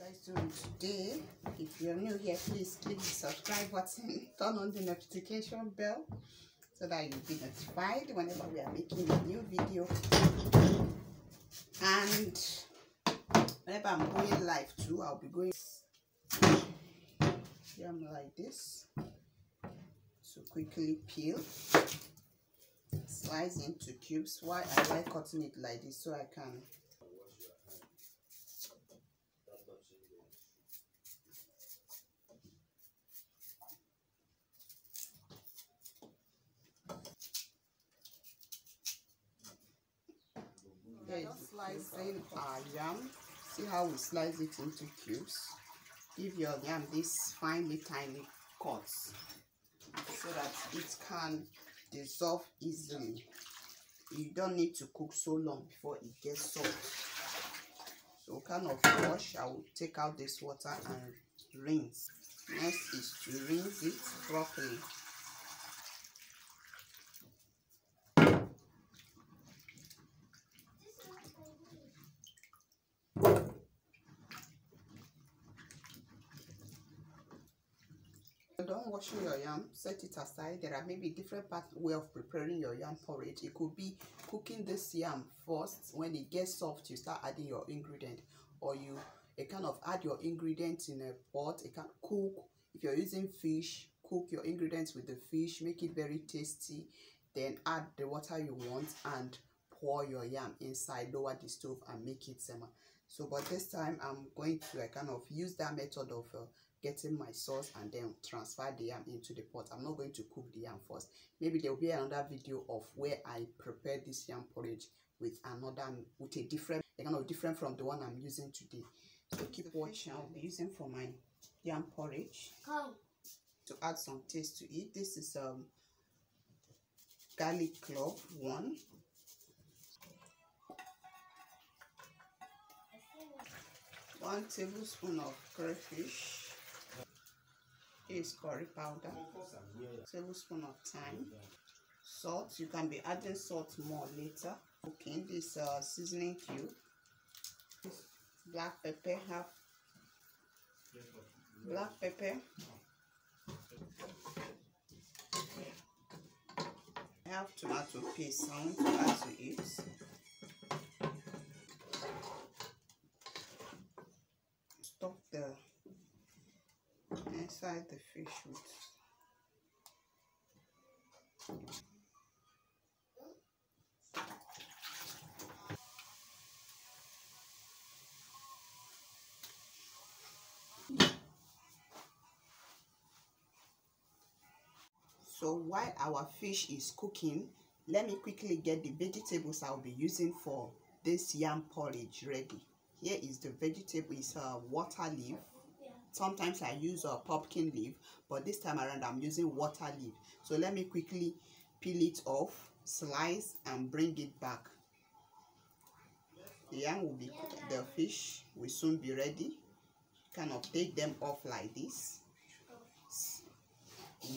guys doing today? If you're new here, please click the subscribe button, turn on the notification bell so that you'll be notified whenever we are making a new video. And whenever I'm going live too, I'll be going yam like this. So quickly peel, slice into cubes. Why I like cutting it like this, so I can just slicing our yam. See how we slice it into cubes. Give your yam this finely tiny cuts so that it can dissolve easily. You don't need to cook so long before it gets soft. So kind of wash. I will take out this water and rinse. Next is to rinse it properly. Don't wash your yam, set it aside. There are maybe different way of preparing your yam porridge. It could be cooking this yam first. When it gets soft, you start adding your ingredient, or you kind of add your ingredients in a pot. You can cook. If you're using fish, cook your ingredients with the fish, make it very tasty, then add the water you want and pour your yam inside, lower the stove and make it simmer. So but this time I'm going to kind of use that method of getting my sauce and then transfer the yam into the pot. I'm not going to cook the yam first. Maybe there will be another video of where I prepare this yam porridge with a different, kind of different from the one I'm using today. So keep watching. I'll be using for my yam porridge to add some taste to it. This is garlic clove 1, 1 tablespoon of crayfish. Is curry powder, tablespoon of thyme, salt. You can be adding salt more later. Okay, this seasoning cube, black pepper, half black pepper, I have tomato paste I want to add to it. Stuff the inside the fish with so while our fish is cooking, let me quickly get the vegetables I'll be using for this yam porridge ready. Here is the vegetable. Is water leaf. Sometimes I use a pumpkin leaf, but this time around I'm using water leaf. So let me quickly peel it off, slice and bring it back. The yam will be cooked. The fish will soon be ready. Kind of take them off like this.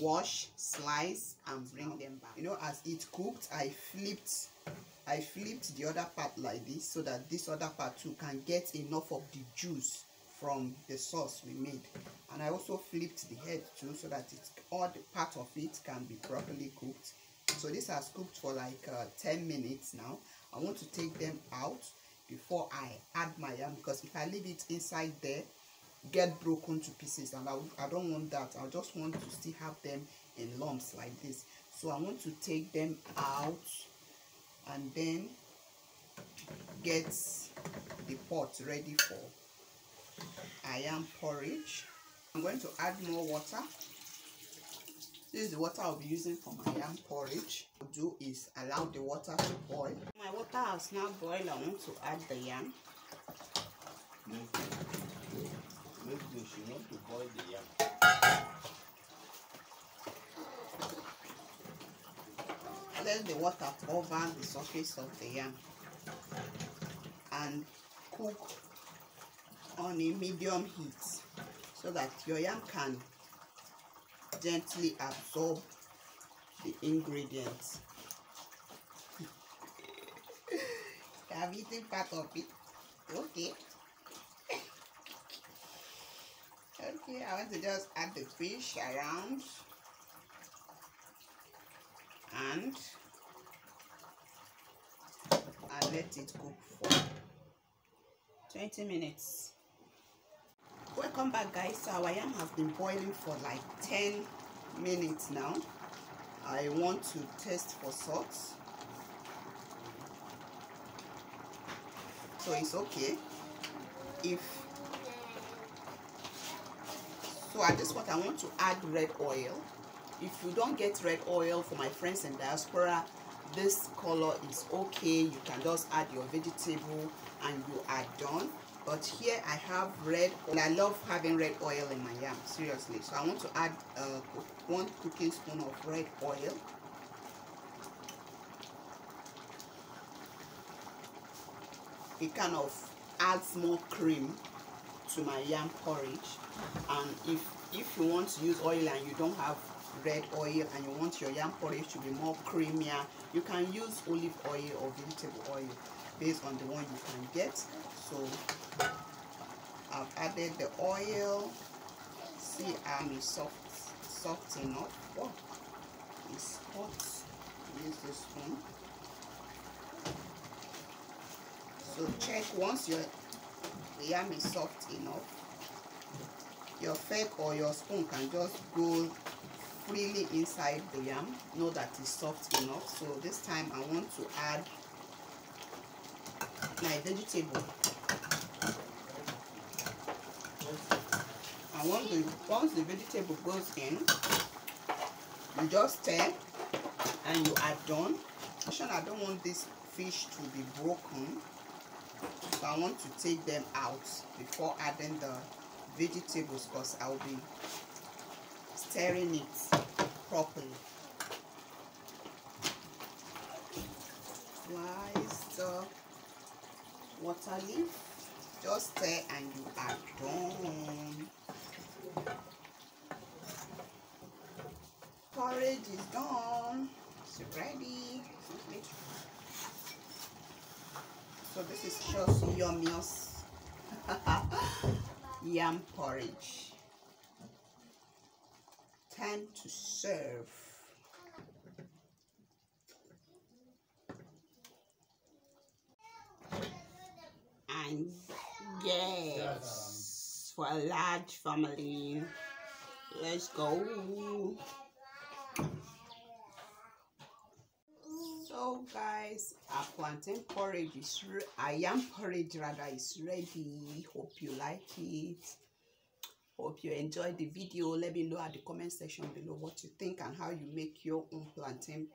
Wash, slice and bring them back. You know, as it cooked, I flipped the other part like this so that this other part too can get enough of the juice from the sauce we made. And I also flipped the head too so that all the part of it can be properly cooked. So this has cooked for like 10 minutes now. I want to take them out before I add my yam, because if I leave it inside there, get broken to pieces, and I don't want that. I just want to still have them in lumps like this. So I want to take them out and then get the pot ready for yam porridge. I'm going to add more water. This is the water I'll be using for my yam porridge. What I'll do is allow the water to boil. My water has now boiled. I want to add the yam. Make sure you want to boil the yam. Let the water cover the surface of the yam and cook on a medium heat so that your yam can gently absorb the ingredients. I've eaten part of it. Okay. want to just add the fish around and let it cook for 20 minutes. Welcome back, guys. So our yam has been boiling for like 10 minutes now. I want to test for salt. So it's okay. So at this point I want to add red oil. If you don't get red oil, for my friends in diaspora, this color is okay. You can just add your vegetable and you are done. But here I have red oil. I love having red oil in my yam, seriously. So I want to add 1 cooking spoon of red oil. It kind of adds more cream to my yam porridge. And if you want to use oil and you don't have red oil and you want your yam porridge to be more creamier, you can use olive oil or vegetable oil based on the one you can get. So I've added the oil. See, it's soft enough. Oh, it's hot. Use this spoon. So check once your yam is soft enough. Your fork or your spoon can just go freely inside the yam. Know that it's soft enough. So this time I want to add my vegetable. And once the vegetable goes in, you just stir and you are done. I don't want this fish to be broken, so I want to take them out before adding the vegetables, because I'll be stirring it properly. Slice the water leaf, just stir and you are done. Porridge is done. It's ready. So this is just yummiest yam porridge. Time to serve. And yes, for a large family. Let's go. So guys, our plantain porridge is yam porridge rather is ready. Hope you like it. Hope you enjoyed the video. Let me know at the comment section below what you think and how you make your own plantain,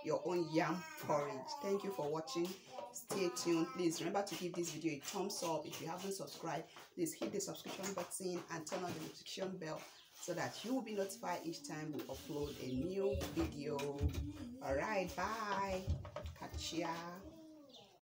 your own yam porridge. Thank you for watching. Stay tuned. Please remember to give this video a thumbs up. If you haven't subscribed, please hit the subscription button and turn on the notification bell so that you will be notified each time we upload a new video. All right, bye. Catch ya.